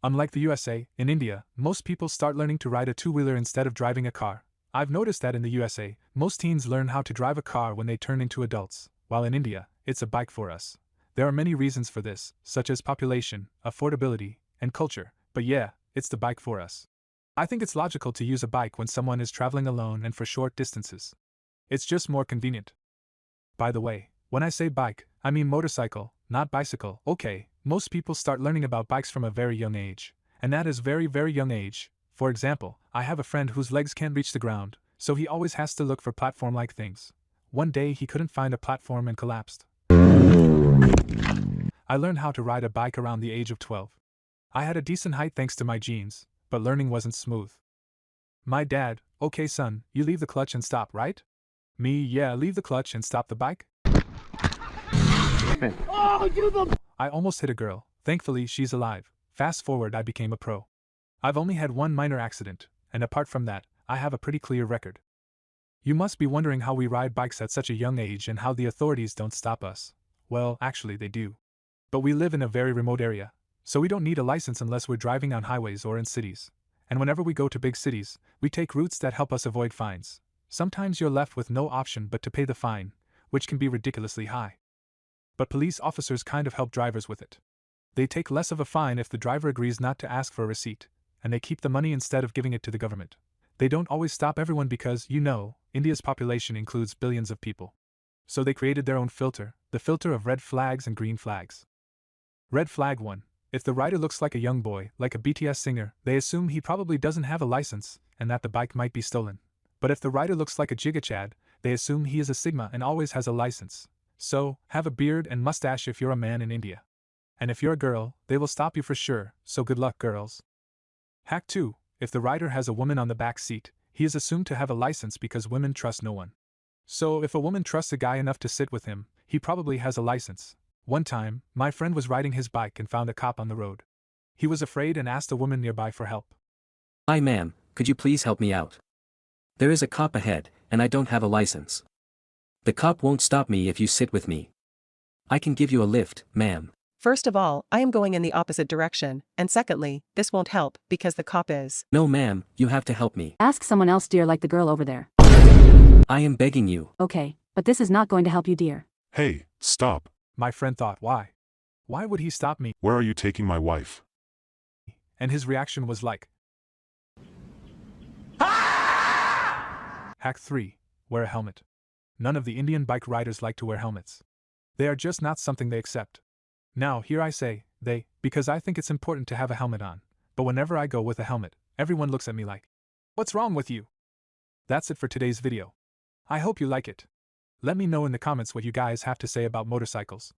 Unlike the USA, in India, most people start learning to ride a two-wheeler instead of driving a car. I've noticed that in the USA, most teens learn how to drive a car when they turn into adults, while in India, it's a bike for us. There are many reasons for this, such as population, affordability, and culture, but yeah, it's the bike for us. I think it's logical to use a bike when someone is traveling alone and for short distances. It's just more convenient. By the way, when I say bike, I mean motorcycle, not bicycle. Okay, most people start learning about bikes from a very young age, and that is very young age. For example, I have a friend whose legs can't reach the ground, so he always has to look for platform-like things. One day he couldn't find a platform and collapsed. I learned how to ride a bike around the age of 12. I had a decent height thanks to my genes, but learning wasn't smooth. My dad, okay son, you leave the clutch and stop, right? Me, yeah, leave the clutch and stop the bike? I almost hit a girl. Thankfully, she's alive. Fast forward, I became a pro. I've only had one minor accident, and apart from that, I have a pretty clear record. You must be wondering how we ride bikes at such a young age and how the authorities don't stop us. Well, actually they do. But we live in a very remote area, so we don't need a license unless we're driving on highways or in cities. And whenever we go to big cities, we take routes that help us avoid fines. Sometimes you're left with no option but to pay the fine, which can be ridiculously high. But police officers kind of help drivers with it. They take less of a fine if the driver agrees not to ask for a receipt, and they keep the money instead of giving it to the government. They don't always stop everyone because, India's population includes billions of people. So they created their own filter, the filter of red flags and green flags. Red flag 1. If the rider looks like a young boy, like a BTS singer, they assume he probably doesn't have a license, and that the bike might be stolen. But if the rider looks like a gigachad, they assume he is a Sigma and always has a license. So, have a beard and mustache if you're a man in India. And if you're a girl, they will stop you for sure, so good luck girls. Hack 2. If the rider has a woman on the back seat, he is assumed to have a license because women trust no one. So if a woman trusts a guy enough to sit with him, he probably has a license. One time, my friend was riding his bike and found a cop on the road. He was afraid and asked a woman nearby for help. Hi ma'am, could you please help me out? There is a cop ahead, and I don't have a license. The cop won't stop me if you sit with me. I can give you a lift, ma'am. First of all, I am going in the opposite direction, and secondly, this won't help because the cop is. No ma'am, you have to help me. Ask someone else, dear, like the girl over there. I am begging you. Okay, but this is not going to help you, dear. Hey, stop. My friend thought, why? Why would he stop me? Where are you taking my wife? And his reaction was like, Hack 3. Wear a helmet. None of the Indian bike riders like to wear helmets. They are just not something they accept. Now, here I say, they, because I think it's important to have a helmet on. But whenever I go with a helmet, everyone looks at me like, what's wrong with you? That's it for today's video. I hope you like it. Let me know in the comments what you guys have to say about motorcycles.